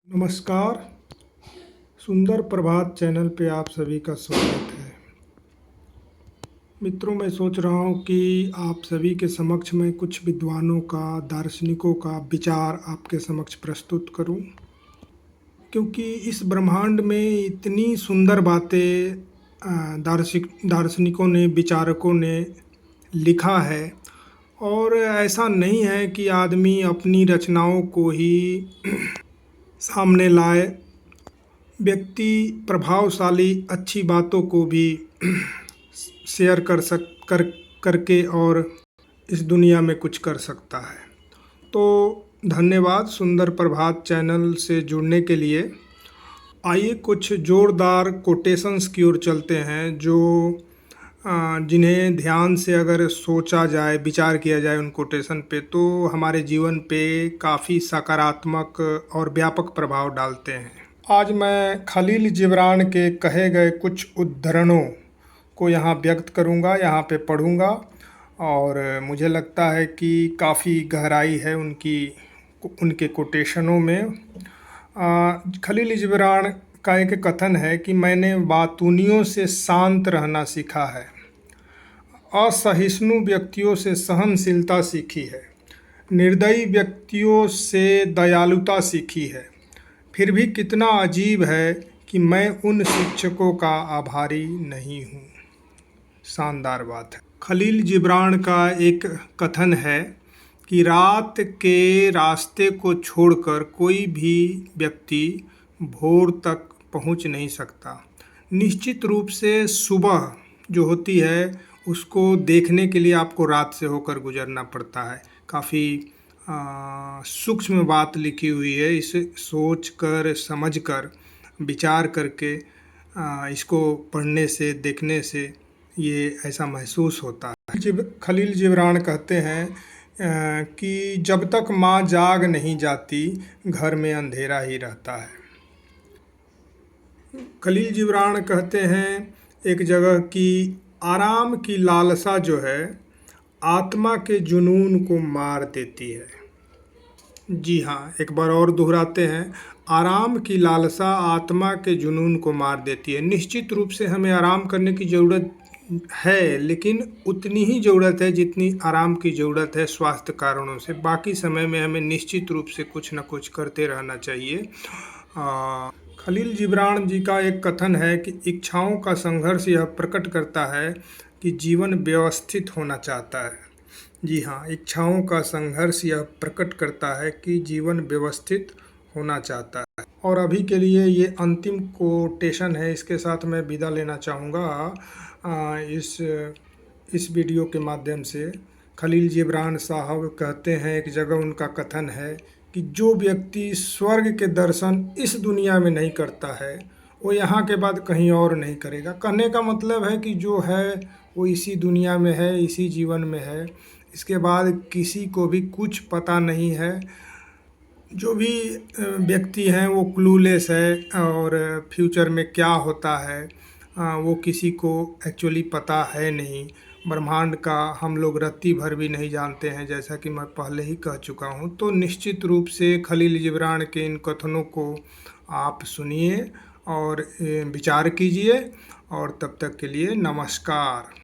नमस्कार। सुंदर प्रभात चैनल पे आप सभी का स्वागत है। मित्रों, मैं सोच रहा हूँ कि आप सभी के समक्ष में कुछ विद्वानों का, दार्शनिकों का विचार आपके समक्ष प्रस्तुत करूँ, क्योंकि इस ब्रह्मांड में इतनी सुंदर बातें दार्शनिकों ने, विचारकों ने लिखा है। और ऐसा नहीं है कि आदमी अपनी रचनाओं को ही सामने लाए, व्यक्ति प्रभावशाली अच्छी बातों को भी शेयर करके और इस दुनिया में कुछ कर सकता है। तो धन्यवाद सुंदर प्रभात चैनल से जुड़ने के लिए। आइए कुछ जोरदार कोटेशंस की ओर चलते हैं, जो जिन्हें ध्यान से अगर सोचा जाए, विचार किया जाए उन कोटेशन पे, तो हमारे जीवन पे काफ़ी सकारात्मक और व्यापक प्रभाव डालते हैं। आज मैं खलील जिब्रान के कहे गए कुछ उद्धरणों को यहाँ व्यक्त करूँगा, यहाँ पे पढ़ूँगा, और मुझे लगता है कि काफ़ी गहराई है उनके कोटेशनों में। खलील जिब्रान का एक कथन है कि मैंने बातूनियों से शांत रहना सीखा है, असहिष्णु व्यक्तियों से सहनशीलता सीखी है, निर्दयी व्यक्तियों से दयालुता सीखी है। फिर भी कितना अजीब है कि मैं उन शिक्षकों का आभारी नहीं हूँ। शानदार बात है। खलील जिब्रान का एक कथन है कि रात के रास्ते को छोड़कर कोई भी व्यक्ति भोर तक पहुँच नहीं सकता। निश्चित रूप से सुबह जो होती है उसको देखने के लिए आपको रात से होकर गुजरना पड़ता है। काफ़ी सूक्ष्म बात लिखी हुई है। इसे सोच कर, समझ कर, विचार करके इसको पढ़ने से, देखने से ये ऐसा महसूस होता है। खलील जिब्रान कहते हैं कि जब तक माँ जाग नहीं जाती, घर में अंधेरा ही रहता है। खलील जिब्रान कहते हैं एक जगह कि आराम की लालसा जो है आत्मा के जुनून को मार देती है। जी हाँ, एक बार और दोहराते हैं, आराम की लालसा आत्मा के जुनून को मार देती है। निश्चित रूप से हमें आराम करने की ज़रूरत है, लेकिन उतनी ही ज़रूरत है जितनी आराम की ज़रूरत है स्वास्थ्य कारणों से। बाकी समय में हमें निश्चित रूप से कुछ न कुछ करते रहना चाहिए। खलील जिब्रान जी का एक कथन है कि इच्छाओं का संघर्ष यह प्रकट करता है कि जीवन व्यवस्थित होना चाहता है। जी हाँ, इच्छाओं का संघर्ष यह प्रकट करता है कि जीवन व्यवस्थित होना चाहता है। और अभी के लिए ये अंतिम कोटेशन है, इसके साथ मैं विदा लेना चाहूँगा इस वीडियो के माध्यम से। खलील जिब्रान साहब कहते हैं, एक जगह उनका कथन है कि जो व्यक्ति स्वर्ग के दर्शन इस दुनिया में नहीं करता है, वो यहाँ के बाद कहीं और नहीं करेगा। कहने का मतलब है कि जो है वो इसी दुनिया में है, इसी जीवन में है। इसके बाद किसी को भी कुछ पता नहीं है। जो भी व्यक्ति हैं वो क्लूलेस है, और फ्यूचर में क्या होता है वो किसी को एक्चुअली पता है नहीं। ब्रह्मांड का हम लोग रत्ती भर भी नहीं जानते हैं, जैसा कि मैं पहले ही कह चुका हूँ। तो निश्चित रूप से खलील जिब्रान के इन कथनों को आप सुनिए और विचार कीजिए। और तब तक के लिए नमस्कार।